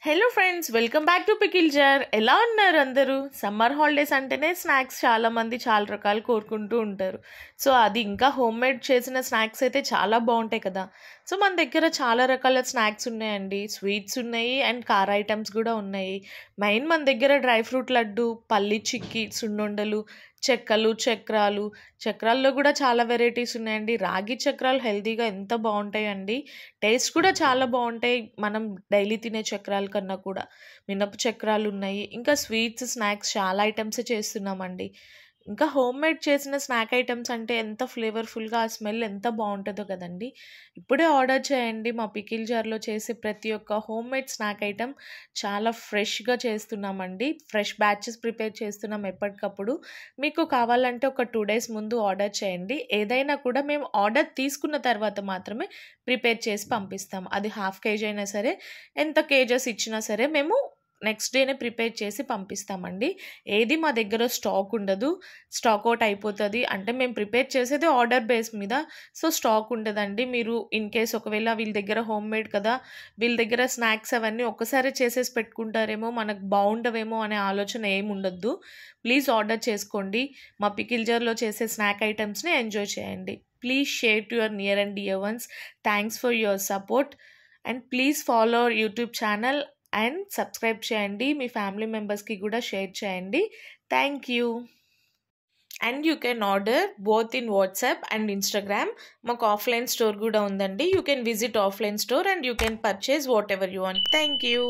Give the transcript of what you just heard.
Hello friends, welcome back to pickle jar. ఎలా ఉన్నారు అందరూ? సమ్మర్ హాలిడేస్ అంటేనే స్నాక్స్ చాలామంది చాలా రకాలు కోరుకుంటూ ఉంటారు. సో అది ఇంకా హోమ్ మేడ్ చేసిన స్నాక్స్ అయితే చాలా బాగుంటాయి కదా. సో మన దగ్గర చాలా రకాల స్నాక్స్ ఉన్నాయండి. స్వీట్స్ ఉన్నాయి అండ్ కార ఐటమ్స్ కూడా ఉన్నాయి. మెయిన్ మన దగ్గర డ్రై ఫ్రూట్ లడ్డు, పల్లి చిక్కీ, సున్నుండలు, చెక్కలు, చక్రాలు. చక్రాల్లో కూడా చాలా వెరైటీస్ ఉన్నాయండి. రాగి చక్రాలు హెల్తీగా ఎంత బాగుంటాయండి. టేస్ట్ కూడా చాలా బాగుంటాయి మనం డైలీ తినే చక్రాల కన్నా కూడా. మినప చక్రాలు ఉన్నాయి. ఇంకా స్వీట్స్, స్నాక్స్ చాలా ఐటమ్సే చేస్తున్నామండి. ఇంకా హోమ్ మేడ్ చేసిన స్నాక్ ఐటమ్స్ అంటే ఎంత ఫ్లేవర్ఫుల్గా, ఆ స్మెల్ ఎంత బాగుంటుందో కదండి. ఇప్పుడే ఆర్డర్ చేయండి. మా పికిల్ జార్లో చేసే ప్రతి ఒక్క హోమ్ మేడ్ స్నాక్ ఐటమ్ చాలా ఫ్రెష్గా చేస్తున్నామండి. ఫ్రెష్ బ్యాచెస్ ప్రిపేర్ చేస్తున్నాం ఎప్పటికప్పుడు. మీకు కావాలంటే ఒక 2 డేస్ ముందు ఆర్డర్ చేయండి. ఏదైనా కూడా మేము ఆర్డర్ తీసుకున్న తర్వాత మాత్రమే ప్రిపేర్ చేసి పంపిస్తాం. అది హాఫ్ కేజీ అయినా సరే, ఎంత కేజెస్ ఇచ్చినా సరే మేము నెక్స్ట్ డేనే ప్రిపేర్ చేసి పంపిస్తామండి. ఏది మా దగ్గర స్టాక్ ఉండదు. స్టాక్ అవుట్ అయిపోతుంది అంటే మేము ప్రిపేర్ చేసేది ఆర్డర్ బేస్ మీద. సో స్టాక్ ఉండదండి. మీరు ఇన్ కేస్ ఒకవేళ వీళ్ళ దగ్గర హోమ్ మేడ్ కదా, వీళ్ళ దగ్గర స్నాక్స్ అవన్నీ ఒక్కసారి చేసేసి పెట్టుకుంటారేమో, మనకు బాగుండవేమో అనే ఆలోచన ఏమి ఉండొద్దు. ప్లీజ్ ఆర్డర్ చేసుకోండి. మా పికిల్ జార్లో చేసే స్నాక్ ఐటమ్స్ని ఎంజాయ్ చేయండి. Please share to your near and dear ones. Thanks for your support and please follow our YouTube channel and subscribe చేయండి. మీ ఫ్యామిలీ మెంబర్స్కి కూడా షేర్ చేయండి. Thank you. And you can order both in WhatsApp and Instagram. మాకు offline store కూడా ఉందండి. You can visit offline store and you can purchase what ever you want. Thank you.